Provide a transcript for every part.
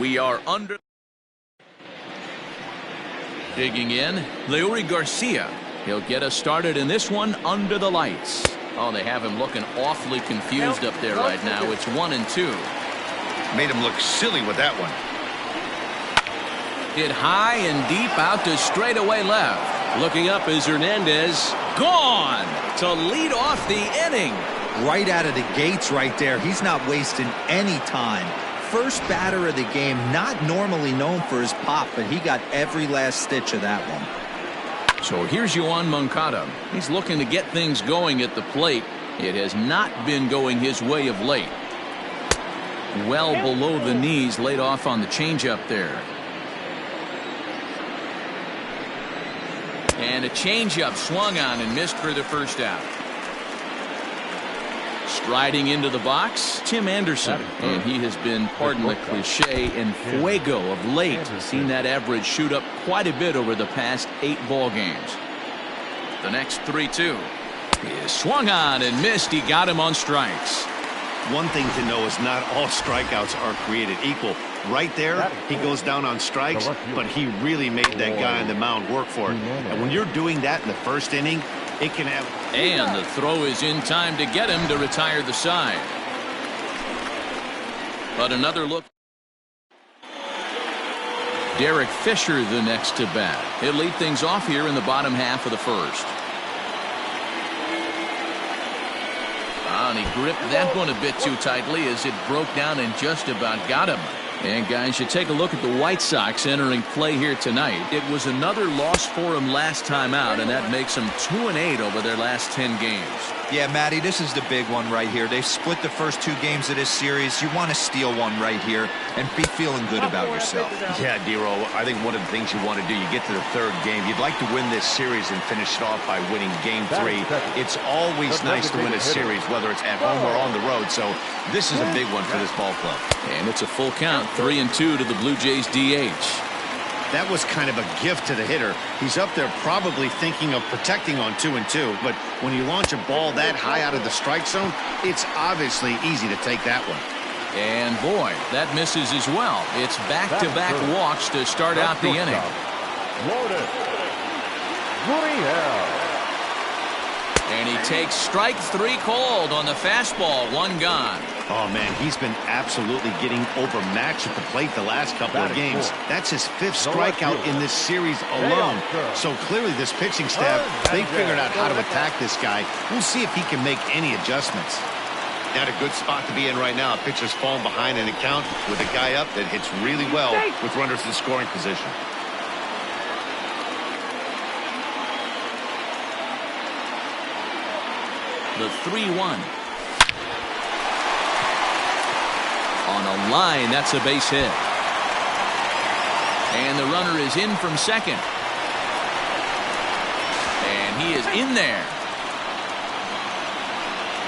We are under. Digging in, Leury Garcia. He'll get us started in this one under the lights. Oh, they have him looking awfully confused up there right now. It's 1-2. Made him look silly with that one. Hit high and deep out to straightaway left. Looking up is Hernandez. Gone to lead off the inning. Right out of the gates right there. He's not wasting any time. First batter of the game, not normally known for his pop, but he got every last stitch of that one. So here's Yoan Moncada. He's looking to get things going at the plate. It has not been going his way of late. Well below the knees, laid off on the changeup there. And a changeup swung on and missed for the first out. Striding into the box, Tim Anderson, and he has been, pardon the cliche, in fuego of late. Seen that average shoot up quite a bit over the past 8 ball games. The next 3-2 is swung on and missed. He got him on strikes. One thing to know is not all strikeouts are created equal. Right there, he goes down on strikes, but he really made that guy on the mound work for it. And when you're doing that in the first inning, it can have. And the throw is in time to get him to retire the side. But another look. Derek Fisher the next to bat. He'll lead things off here in the bottom half of the first. And he gripped that one a bit too tightly as it broke down and just about got him. And guys, you take a look at the White Sox entering play here tonight. It was another loss for them last time out, and that makes them 2-8 over their last 10 games. Yeah, Matty, this is the big one right here. They've split the first 2 games of this series. You want to steal one right here and be feeling good about yourself. Yeah, Dero, I think one of the things you want to do, you get to the 3rd game, you'd like to win this series and finish it off by winning game 3. It's always nice to win a series, whether it's at home or on the road, so this is a big one for this ball club. And it's a full count, 3-2 to the Blue Jays DH. That was kind of a gift to the hitter. He's up there probably thinking of protecting on 2-2, but when you launch a ball that high out of the strike zone, it's obviously easy to take that one. And boy, that misses as well. It's back-to-back walks to start out the inning. And he takes strike 3 called on the fastball. 1 gone. Oh, man, he's been absolutely getting overmatched at the plate the last couple of games. That's his 5th strikeout in this series alone. So clearly this pitching staff, they figured out how to attack this guy. We'll see if he can make any adjustments. Not a good spot to be in right now. A pitcher's falling behind in a count with a guy up that hits really well with runners in scoring position. The 3-1. On a line, that's a base hit. And the runner is in from second. And he is in there.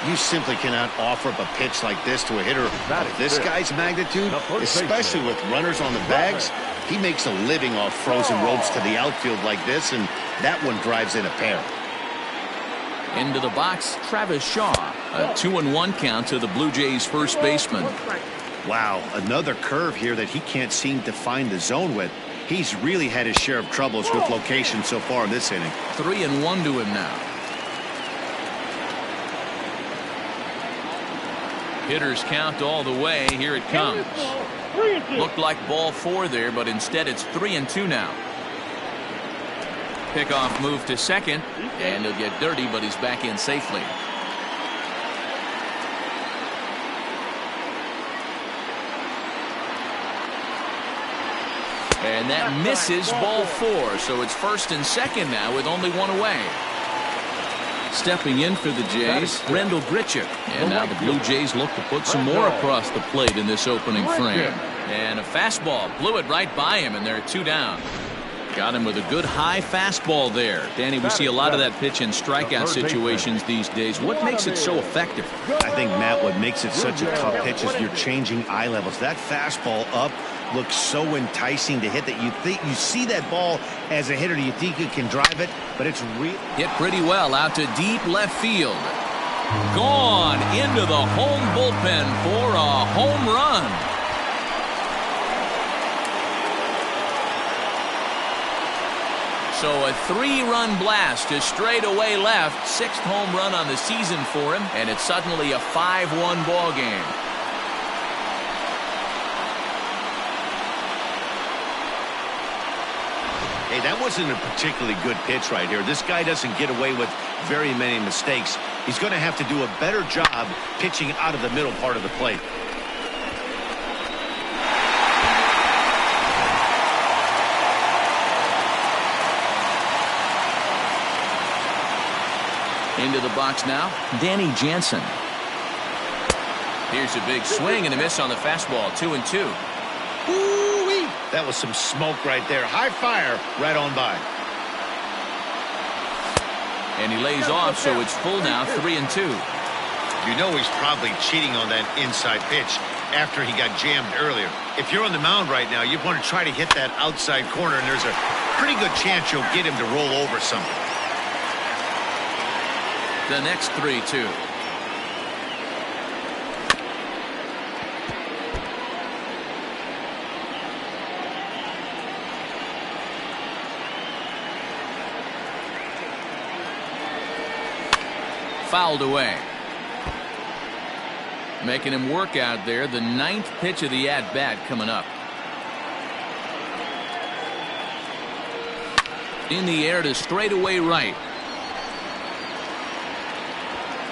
You simply cannot offer up a pitch like this to a hitter of this guy's magnitude, especially with runners on the bags. He makes a living off frozen ropes to the outfield like this, and that one drives in a pair. Into the box, Travis Shaw. A 2-1 count to the Blue Jays first baseman. Wow, another curve here that he can't seem to find the zone with. He's really had his share of troubles with location so far in this inning. 3-1 to him now. Hitters count all the way. Here it comes. Looked like ball 4 there, but instead it's 3-2 now. Pickoff move to second, and he'll get dirty, but he's back in safely. And that misses ball 4, so it's 1st and 2nd now with only 1 away. Stepping in for the Jays, Rendell Grichuk. And now the Blue Jays look to put some more across the plate in this opening frame. And a fastball blew it right by him, and there are 2 down. Got him with a good high fastball there. Danny, we see a lot of that pitch in strikeout situations these days. What makes it so effective? I think, Matt, what makes it such a tough pitch is you're changing eye levels. That fastball up looks so enticing to hit that you see that ball as a hitter, you think you can drive it, but it's hit pretty well out to deep left field. Gone into the home bullpen for a home run. So a 3-run blast to straightaway left. 6th home run on the season for him, and it's suddenly a 5-1 ball game. Hey, that wasn't a particularly good pitch right here. This guy doesn't get away with very many mistakes. He's going to have to do a better job pitching out of the middle part of the plate. Into the box now, Danny Jansen. Here's a big swing and a miss on the fastball. 2-2. Ooh-wee. That was some smoke right there. High fire right on by. And he lays off, so it's full now, 3-2. You know he's probably cheating on that inside pitch after he got jammed earlier. If you're on the mound right now, you want to try to hit that outside corner, and there's a pretty good chance you'll get him to roll over something. The next 3-2. Fouled away. Making him work out there. The 9th pitch of the at-bat coming up. In the air to straightaway right.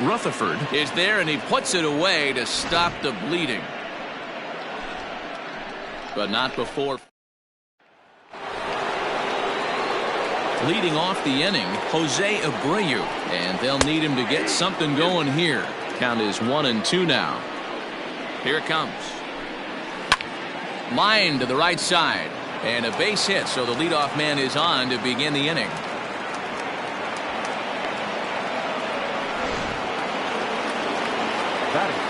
Rutherford is there, and he puts it away to stop the bleeding. But not before. Leading off the inning, Jose Abreu, and they'll need him to get something going here. Count is 1-2 now. Here it comes. Line to the right side, and a base hit, so the leadoff man is on to begin the inning.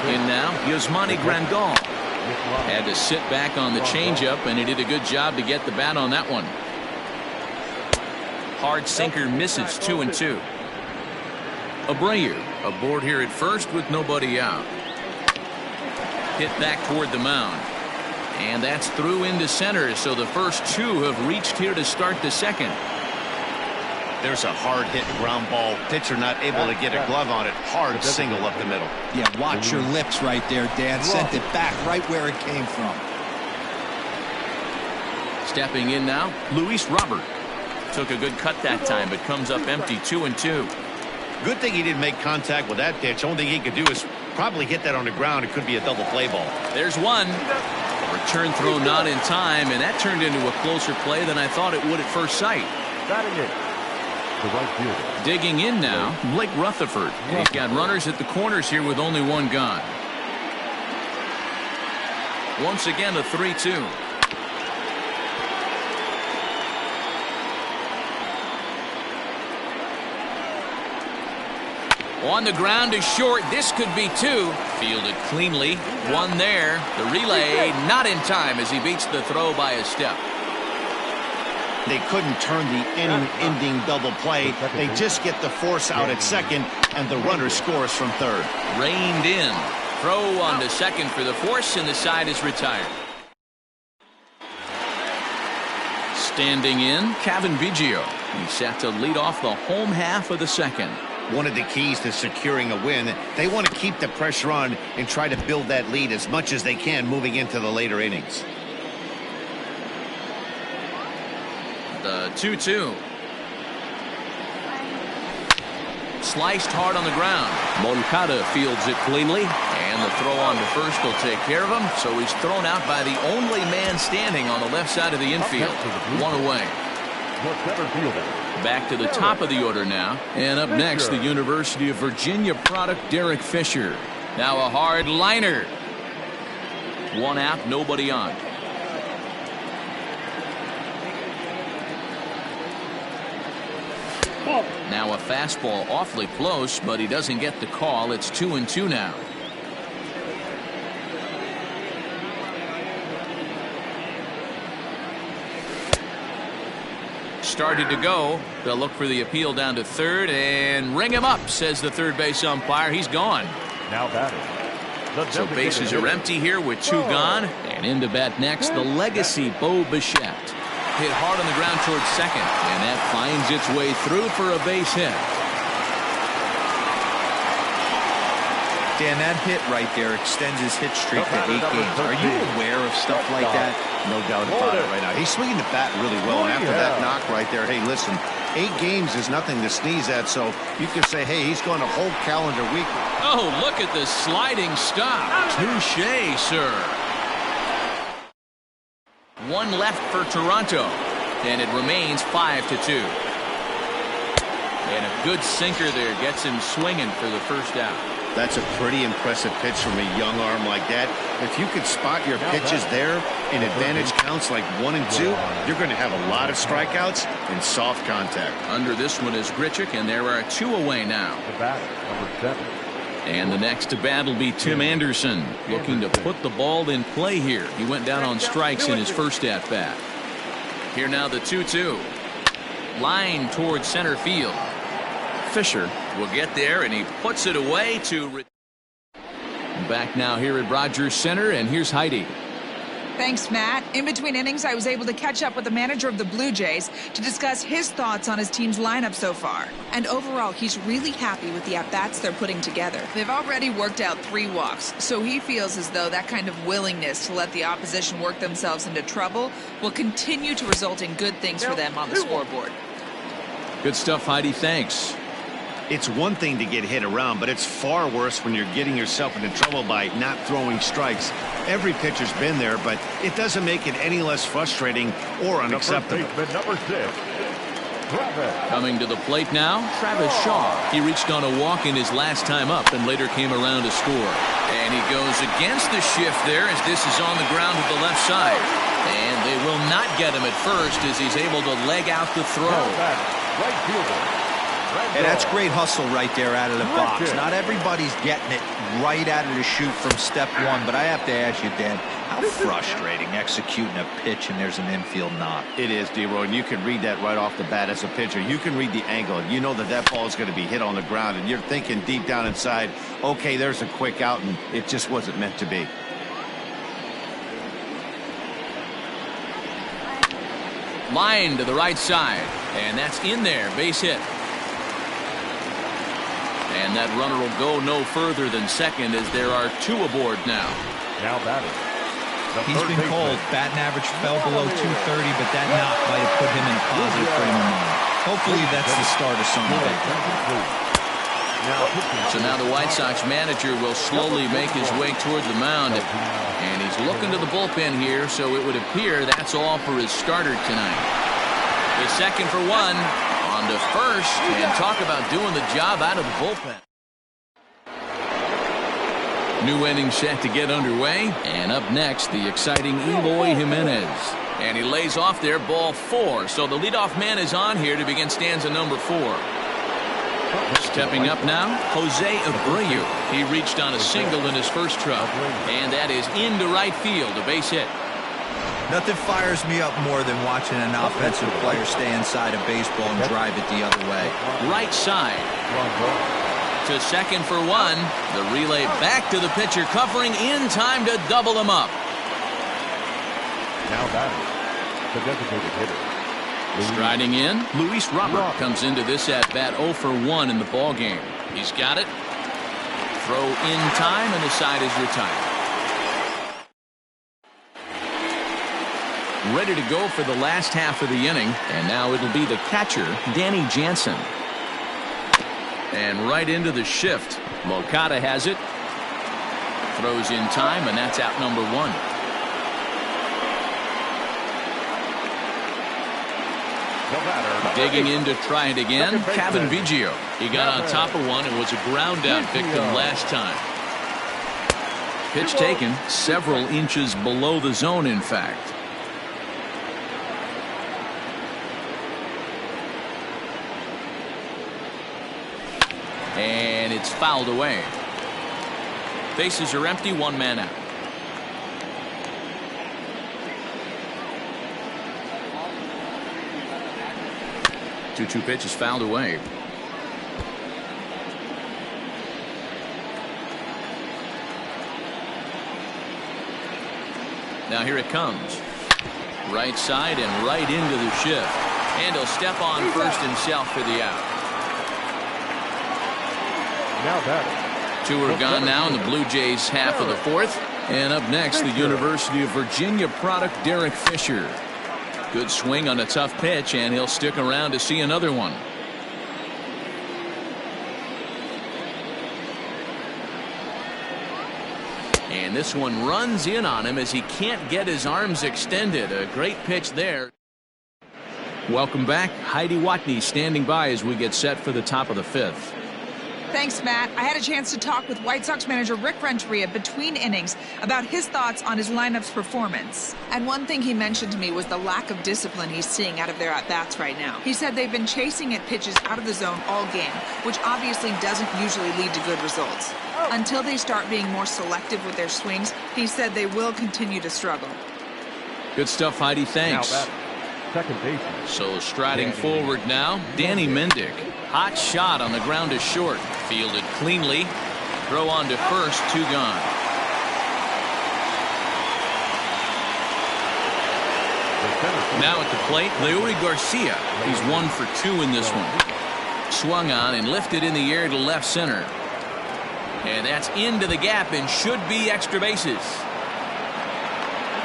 In now, Yasmani Grandal. Had to sit back on the changeup, and he did a good job to get the bat on that one. Hard sinker misses. 2-2. Abreu aboard here at first with nobody out. Hit back toward the mound. And that's through into center, so the first 2 have reached here to start the second. There's a hard hit ground ball. Pitcher not able to get a glove on it. Hard single up the middle. Yeah, watch your lips right there, Dan. Sent it back right where it came from. Stepping in now, Luis Robert. Took a good cut that time, but comes up empty. 2-2. Good thing he didn't make contact with that pitch. Only thing he could do is probably hit that on the ground. It could be a double play ball. There's one. Return throw not in time, and that turned into a closer play than I thought it would at first sight. Batting it, the right fielder. Digging in now, Blake Rutherford. And he's got runners at the corners here with only one gone. Once again, a 3-2. On the ground is short. This could be 2. Fielded cleanly. 1 there. The relay not in time as he beats the throw by a step. They couldn't turn the inning-ending double play. They just get the force out at second, and the runner scores from third. Reined in. Throw on to second for the force, and the side is retired. Standing in, Kevin Biggio. He's set to lead off the home half of the second. One of the keys to securing a win, they want to keep the pressure on and try to build that lead as much as they can moving into the later innings. The 2-2. Sliced hard on the ground. Moncada fields it cleanly, and the throw on to first will take care of him, so he's thrown out by the only man standing on the left side of the infield. 1 away. Back to the top of the order now, and up next, the University of Virginia product, Derek Fisher. Now a hard liner. 1 out, nobody on. Now a fastball awfully close, but he doesn't get the call. It's 2-2 now. Started to go. They'll look for the appeal down to third and ring him up, says the third base umpire. He's gone. Now batting. So bases are empty here with 2 gone. And in to bat next, the legacy Bo Bichette. hit hard on the ground towards second, and that finds its way through for a base hit. Dan, that hit right there extends his hit streak to 8 games. Are you aware of stuff like that? No doubt about it right now. He's swinging the bat really well. And after that knock right there, hey, listen, 8 games is nothing to sneeze at. So you can say, hey, he's going a whole calendar week. Oh, look at the sliding stop. Touché, sir. One left for Toronto, and it remains 5-2. And a good sinker there gets him swinging for the first out. That's a pretty impressive pitch from a young arm like that. If you could spot your pitches there in advantage counts like 1 and 2, you're going to have a lot of strikeouts and soft contact. Under this one is Grichuk, and there are 2 away now. The batter, number 7. And the next to bat will be Tim Anderson, looking to put the ball in play here. He went down on strikes in his first at bat. Here now the 2-2. Line towards center field. Fisher will get there, and he puts it away to back now here at Rogers Center, and here's Heidi. Thanks, Matt. In between innings, I was able to catch up with the manager of the Blue Jays to discuss his thoughts on his team's lineup so far. And overall, he's really happy with the at-bats they're putting together. They've already worked out 3 walks, so he feels as though that kind of willingness to let the opposition work themselves into trouble will continue to result in good things for them on the scoreboard. Good stuff, Heidi. Thanks. It's one thing to get hit around, but it's far worse when you're getting yourself into trouble by not throwing strikes. Every pitcher's been there, but it doesn't make it any less frustrating or unacceptable. Number 6, Coming to the plate now, Travis Shaw. He reached on a walk in his last time up and later came around to score. And he goes against the shift there as this is on the ground to the left side. And they will not get him at first as he's able to leg out the throw. right fielder. And that's great hustle right there out of the box. Not everybody's getting it right out of the chute from step 1, but I have to ask you, Dan, how frustrating executing a pitch and there's an infield knock. It is, D-Roy, and you can read that right off the bat as a pitcher. You can read the angle. You know that that ball is going to be hit on the ground, and you're thinking deep down inside, okay, there's a quick out, and it just wasn't meant to be. Line to the right side, and that's in there, base hit. And that runner will go no further than second as there are 2 aboard now. Now batting. He's been cold. Batting average fell below 230, but that knock might have put him in a positive frame of mind. Hopefully that's the start of something big. So now the White Sox manager will slowly make his way toward the mound. And he's looking to the bullpen here, so it would appear that's all for his starter tonight. The second for 1. On to first, and talk about doing the job out of the bullpen. New inning set to get underway, and up next, the exciting Eloy Jimenez. And he lays off there, ball 4. So the leadoff man is on here to begin stanza number 4. Stepping up now, Jose Abreu. He reached on a single in his first trip, and that is into right field, a base hit. Nothing fires me up more than watching an offensive player stay inside a baseball and drive it the other way. Right side. To second for 1. The relay back to the pitcher, covering in time to double him up. Now batting. The designated hitter. Striding in, Luis Robert comes into this at-bat 0 for 1 in the ballgame. He's got it. Throw in time, and the side is retired. Ready to go for the last half of the inning, and now it'll be the catcher, Danny Jansen. And right into the shift. Moncada has it. Throws in time, and that's out number 1. Digging in to try it again, Kevin Biggio. He got on top of one and was a ground out victim last time. Pitch taken several inches below the zone, in fact. And it's fouled away. Bases are empty, 1 man out. Two pitch is fouled away. Now here it comes. Right side and right into the shift. And he'll step on first himself for the out. Now batting. Two are gone now in the Blue Jays half of the fourth. And up next, the University of Virginia product, Derek Fisher. Good swing on a tough pitch, and he'll stick around to see another one. And this one runs in on him as he can't get his arms extended. A great pitch there. Welcome back. Heidi Watney standing by as we get set for the top of the fifth. Thanks, Matt. I had a chance to talk with White Sox manager Rick Renteria between innings about his thoughts on his lineup's performance. And one thing he mentioned to me was the lack of discipline he's seeing out of their at-bats right now. He said they've been chasing at pitches out of the zone all game, which obviously doesn't usually lead to good results. Until they start being more selective with their swings, he said they will continue to struggle. Good stuff, Heidi. Thanks. Second baseman. So striding forward now, Danny Mendick. Hot shot on the ground is short. Fielded cleanly. Throw on to first, two gone. Now at the plate, Leury Garcia. He's 1 for 2 in this one. Swung on and lifted in the air to left center. And that's into the gap and should be extra bases.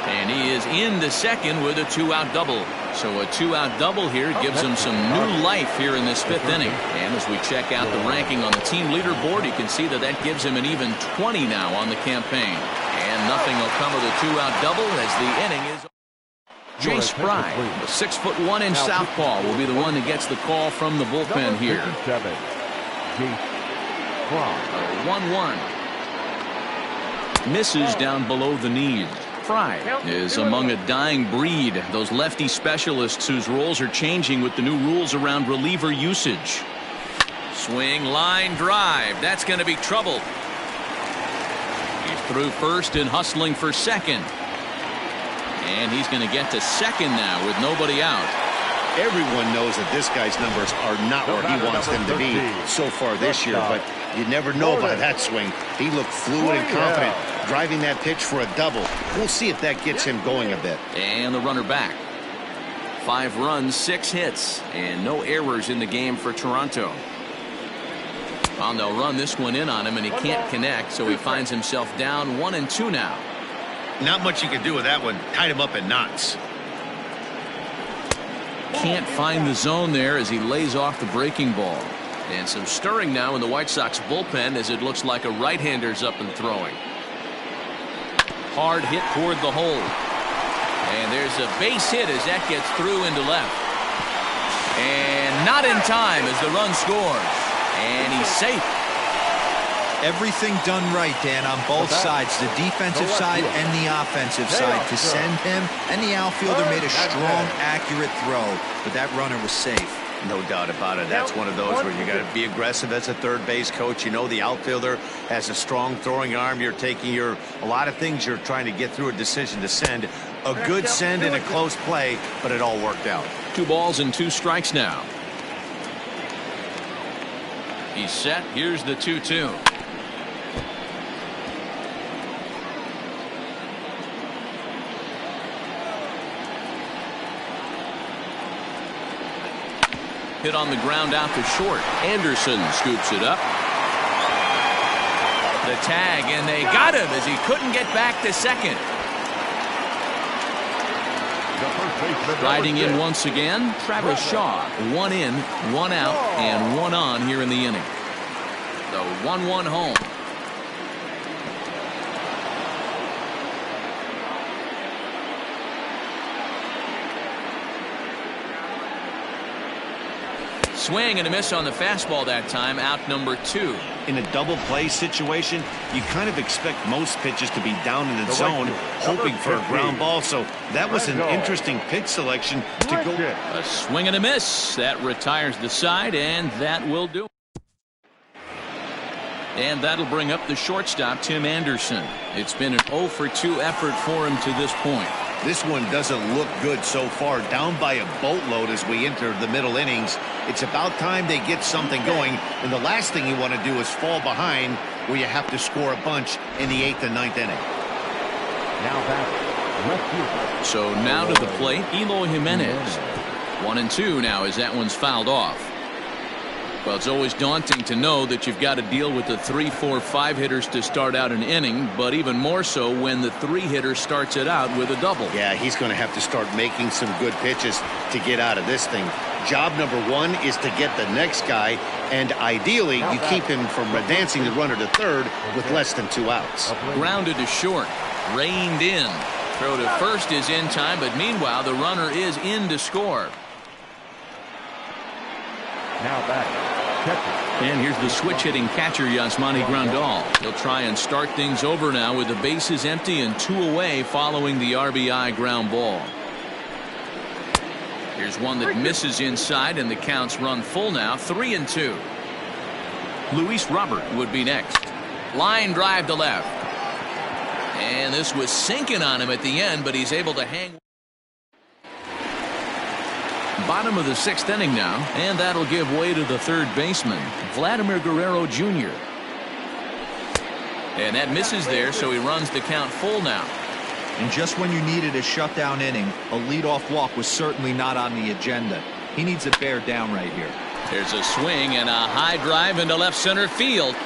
And he is into second with a 2-out double. So a 2-out double here gives him some new life here in this fifth inning. And as we check out the ranking on the team leaderboard, you can see that that gives him an even 20 now on the campaign. And nothing will come of the 2-out double as the inning is. Jay Spry, the 6'1" southpaw, will be the one that gets the call from the bullpen here. 1-1. Misses down below the knees. Fry is among a dying breed. Those lefty specialists whose roles are changing with the new rules around reliever usage. Swing, line, drive. That's going to be trouble. He's through first and hustling for second. And he's going to get to second now with nobody out. Everyone knows that this guy's numbers are not where he wants them to be so far this year, but you never know by that swing. He looked fluid and confident, driving that pitch for a double. We'll see if that gets him going a bit. And the runner back. 5 runs, 6 hits, and no errors in the game for Toronto. Well, they'll run this one in on him, and he can't connect, so he finds himself down 1-2 now. Not much you can do with that one. Tied him up in knots. Can't find the zone there as he lays off the breaking ball. And some stirring now in the White Sox bullpen as it looks like a right-hander's up and throwing. Hard hit toward the hole. And there's a base hit as that gets through into left. And not in time as the run scores. And he's safe. Everything done right, Dan, on both sides, the defensive side and the offensive side. To send him and the outfielder made a strong, accurate throw, but that runner was safe. No doubt about it. That's one of those where you got to be aggressive as a third base coach. You know the outfielder has a strong throwing arm. You're taking a lot of things you're trying to get through a decision to send. A good send in a close play, but it all worked out. 2 balls and 2 strikes now. He's set. Here's the 2-2. Hit on the ground out to short. Anderson scoops it up. The tag, and they got him as he couldn't get back to second. Riding in once again, Travis Shaw. 1 in, 1 out, and 1 on here in the inning. The 1-1 home. Swing and a miss on the fastball that time, out number 2. In a double play situation, you kind of expect most pitches to be down in the zone, hoping for a ground ball. So that was an interesting pitch selection to go. A swing and a miss. That retires the side, and that will do. And that'll bring up the shortstop, Tim Anderson. It's been an 0 for 2 effort for him to this point. This one doesn't look good so far. Down by a boatload as we enter the middle innings. It's about time they get something going. And the last thing you want to do is fall behind where you have to score a bunch in the 8th and 9th inning. Now back, Left fielder. So now to the plate, Eloy Jimenez. 1-2 now as that one's fouled off. Well, it's always daunting to know that you've got to deal with the 3, 4, 5 hitters to start out an inning, but even more so when the 3 hitter starts it out with a double. Yeah, he's going to have to start making some good pitches to get out of this thing. Job number 1 is to get the next guy, and ideally you keep him from advancing the runner to third with less than 2 outs. Grounded to short, reined in. Throw to first is in time, but meanwhile the runner is in to score. Now back. Catcher. And here's the switch-hitting catcher, Yasmani Grandal. He'll try and start things over now with the bases empty and 2 away following the RBI ground ball. Here's one that misses inside, and the count's run full now, 3-2. Luis Robert would be next. Line drive to left. And this was sinking on him at the end, but he's able to hang. Bottom of the 6th inning now, and that'll give way to the third baseman, Vladimir Guerrero Jr. And that misses there, so he runs the count full now. And just when you needed a shutdown inning, a leadoff walk was certainly not on the agenda. He needs it bear down right here. There's a swing and a high drive into left center field.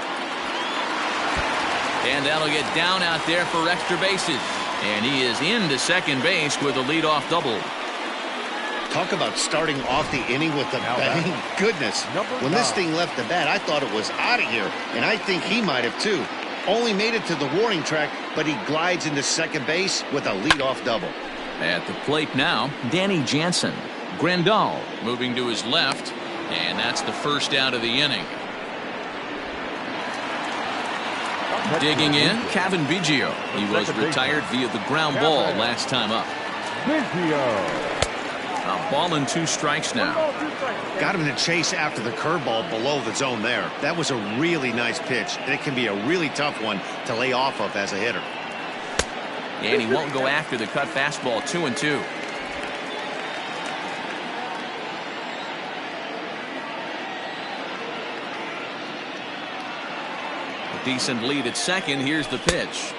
And that'll get down out there for extra bases. And he is into second base with a leadoff double. Talk about starting off the inning with a bang. Goodness. When this thing left the bat, I thought it was out of here. And I think he might have too. Only made it to the warning track, but he glides into second base with a leadoff double. At the plate now, Danny Jansen. Grandal moving to his left. And that's the first out of the inning. Digging in, Kevin Biggio. He was retired via the ground ball last time up. A ball and 2 strikes now. Got him in a chase after the curveball below the zone there. That was a really nice pitch, and it can be a really tough one to lay off of as a hitter. And he won't go after the cut fastball. 2-2. A decent lead at second. Here's the pitch.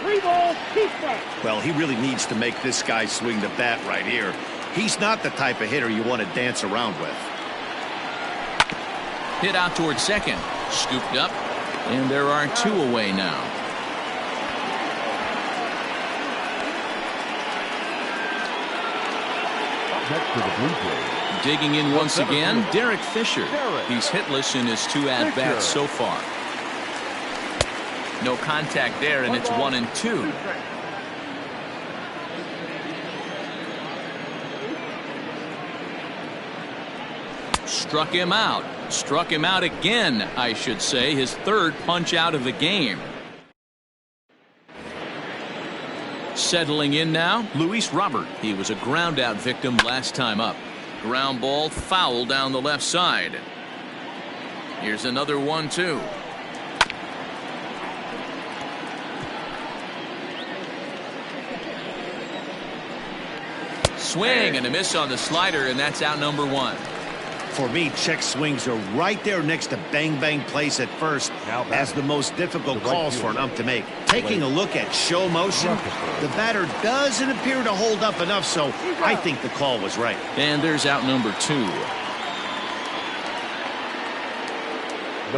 3 balls, 2 strikes. Well, he really needs to make this guy swing the bat right here. He's not the type of hitter you want to dance around with. Hit out towards second. Scooped up. And there are 2 away now. Next to the Blue Jays. Digging in once again, Derek Fisher. He's hitless in his 2 at-bats so far. No contact there, and it's 1-2. Struck him out. Struck him out again, I should say. His 3rd punch out of the game. Settling in now, Luis Robert. He was a ground out victim last time up. Ground ball foul down the left side. Here's another 1-2. Swing and a miss on the slider, and that's out number 1. For me, check swings are right there next to bang plays at first as the most difficult calls for an ump to make. Taking a look at show motion, the batter doesn't appear to hold up enough, so I think the call was right. And there's out number 2.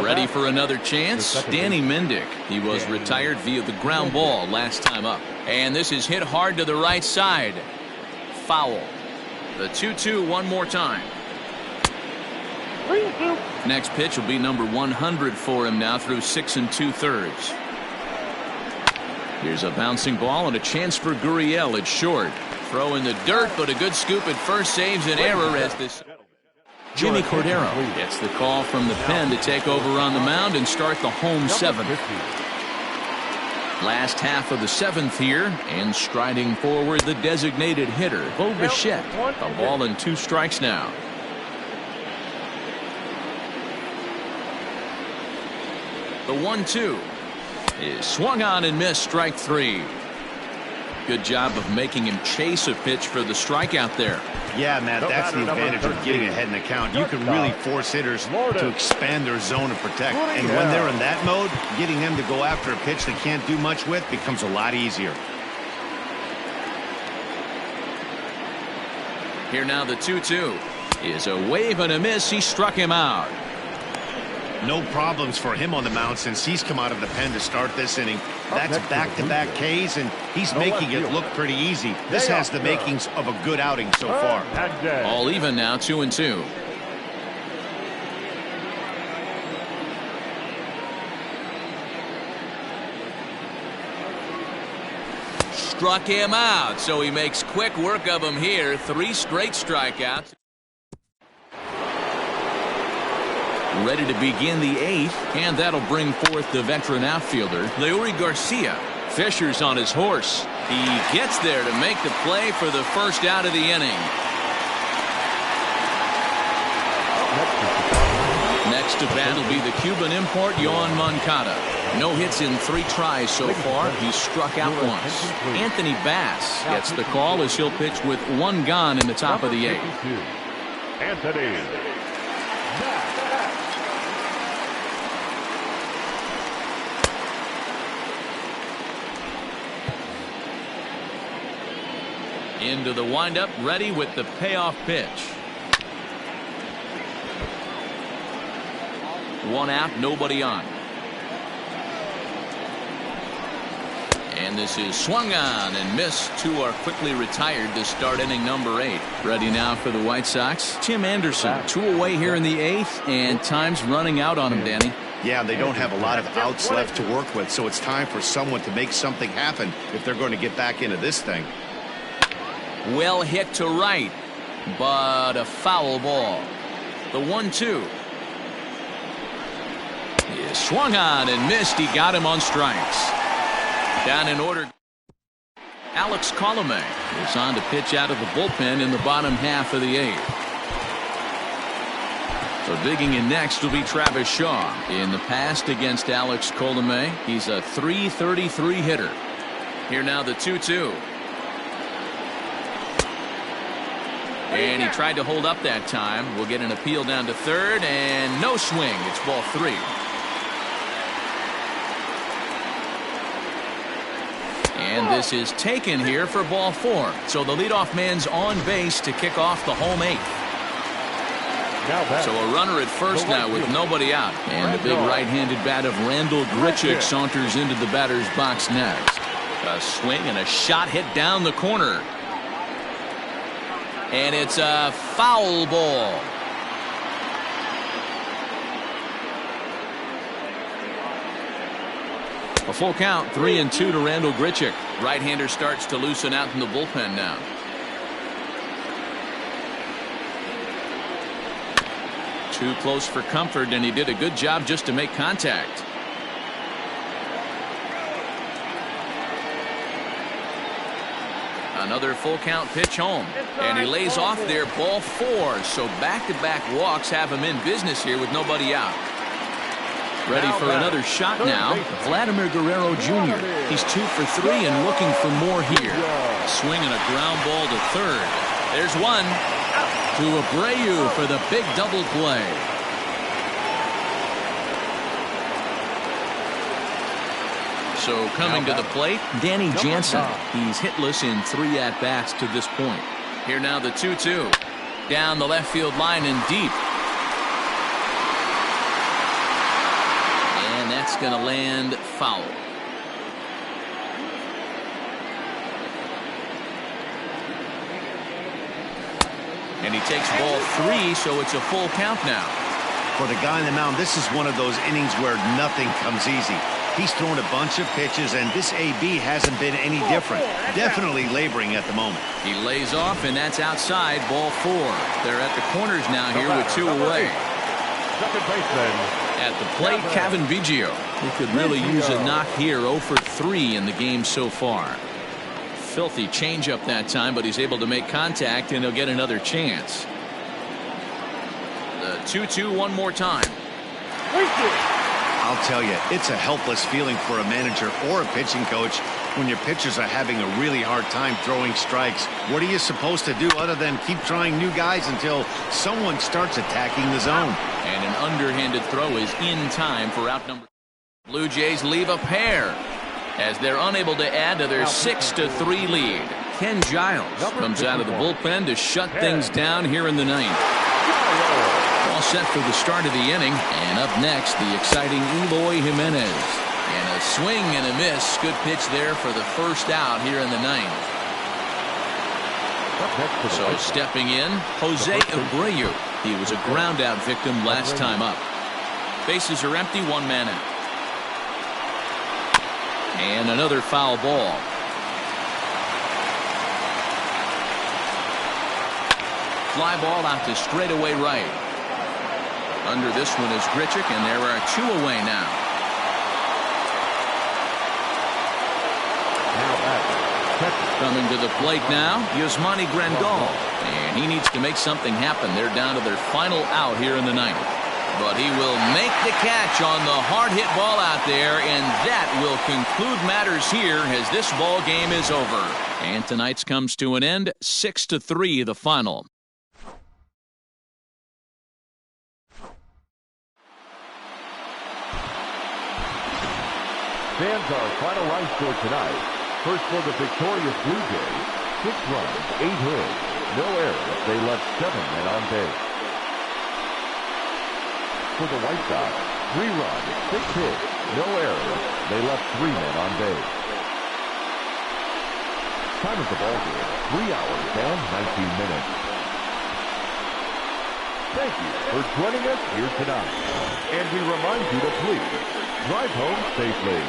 Ready for another chance? Danny Mendick. He was retired via the ground ball last time up. And this is hit hard to the right side. Foul. The 2-2 one more time. Next pitch will be number 100 for him now through 6 2/3. Here's a bouncing ball and a chance for Gurriel at short. Throw in the dirt, but a good scoop at first saves an error as this. Jimmy Cordero gets the call from the pen to take over on the mound and start the home 7th. Last half of the 7th here, and striding forward the designated hitter, Bo Bichette. A ball and 2 strikes now. The 1-2 is swung on and missed, strike 3. Good job of making him chase a pitch for the strikeout there. Yeah, Matt, that's the advantage of getting ahead in the count. You can really force hitters to expand their zone and protect. And when they're in that mode, getting them to go after a pitch they can't do much with becomes a lot easier. Here now the 2-2 is a wave and a miss. He struck him out. No problems for him on the mound since he's come out of the pen to start this inning. That's back-to-back Ks, and he's making it look pretty easy. This has the makings of a good outing so far. All even now, 2-2. Struck him out, so he makes quick work of him here. 3 straight strikeouts. Ready to begin the 8th, and that'll bring forth the veteran outfielder, Leury Garcia. Fisher's on his horse. He gets there to make the play for the first out of the inning. Next to bat will be the Cuban import, Yoan Moncada. No hits in 3 tries so far. He's struck out once. Anthony Bass gets the call as he'll pitch with 1 gone in the top of the 8th. Anthony. Into the windup, ready with the payoff pitch. 1 out, nobody on. And this is swung on and missed. 2 are quickly retired to start inning number 8. Ready now for the White Sox, Tim Anderson. 2 away here in the 8th, and time's running out on him, Danny. Yeah, they don't have a lot of outs left to work with, so it's time for someone to make something happen if they're going to get back into this thing. Well hit to right, but a foul ball. The 1-2 is swung on and missed. He got him on strikes. Down in order, Alex Colomé is on to pitch out of the bullpen in the bottom half of the 8th. So digging in next will be Travis Shaw. In the past against Alex Colomé, he's a .333 hitter. Here now the 2-2. And he tried to hold up that time. We'll get an appeal down to third, and no swing. It's ball 3. And this is taken here for ball 4. So the leadoff man's on base to kick off the home 8th. So a runner at first now with nobody out. And the big right-handed bat of Randall Grichuk saunters into the batter's box next. A swing and a shot hit down the corner. And it's a foul ball. A full count, 3-2 to Randall Grichuk. Right-hander starts to loosen out in the bullpen now. Too close for comfort, and he did a good job just to make contact. Another full count pitch home, and he lays off there, ball 4. So back-to-back walks have him in business here with nobody out. Ready for another shot now, Vladimir Guerrero Jr. He's 2 for 3 and looking for more here. Swinging a ground ball to third. There's one to Abreu for the big double play. So coming to the plate, Danny Jansen. He's hitless in 3 at-bats to this point. Here now the 2-2. Down the left field line and deep. And that's going to land foul. And he takes ball 3, so it's a full count now. For the guy on the mound, this is one of those innings where nothing comes easy. He's thrown a bunch of pitches, and this AB hasn't been any different. Definitely laboring at the moment. He lays off, and that's outside, ball 4. They're at the corners now here with 2 away. Second baseman. At the plate, Kevin Biggio. He could really use a knock here, 0 for 3 in the game so far. Filthy changeup that time, but he's able to make contact, and he'll get another chance. The 2-2 one more time. I'll tell you, it's a helpless feeling for a manager or a pitching coach when your pitchers are having a really hard time throwing strikes. What are you supposed to do other than keep trying new guys until someone starts attacking the zone? And an underhanded throw is in time for out number. Blue Jays leave a pair as they're unable to add to their 6-3 lead. Ken Giles comes out of the bullpen to shut things down here in the ninth. All set for the start of the inning. And up next, the exciting Eloy Jimenez. And a swing and a miss. Good pitch there for the first out here in the ninth. So stepping in, Jose Abreu. He was a ground out victim last time up. Bases are empty, one man out. And another foul ball. Fly ball out to straightaway right. Under this one is Grichuk, and there are 2 away now. Coming to the plate now, Yasmani Grandal. And he needs to make something happen. They're down to their final out here in the ninth. But he will make the catch on the hard hit ball out there, and that will conclude matters here as this ball game is over. And tonight's comes to an end, 6-3 the final. Fans, our final line score tonight. First for the victorious Blue Jays, 6 runs, 8 hits, no errors. They left 7 men on base. For the White Sox, 3 runs, 6 hits, no errors. They left 3 men on base. Time of the ball game, 3 hours and 19 minutes. Thank you for joining us here tonight. And we remind you to please drive home safely.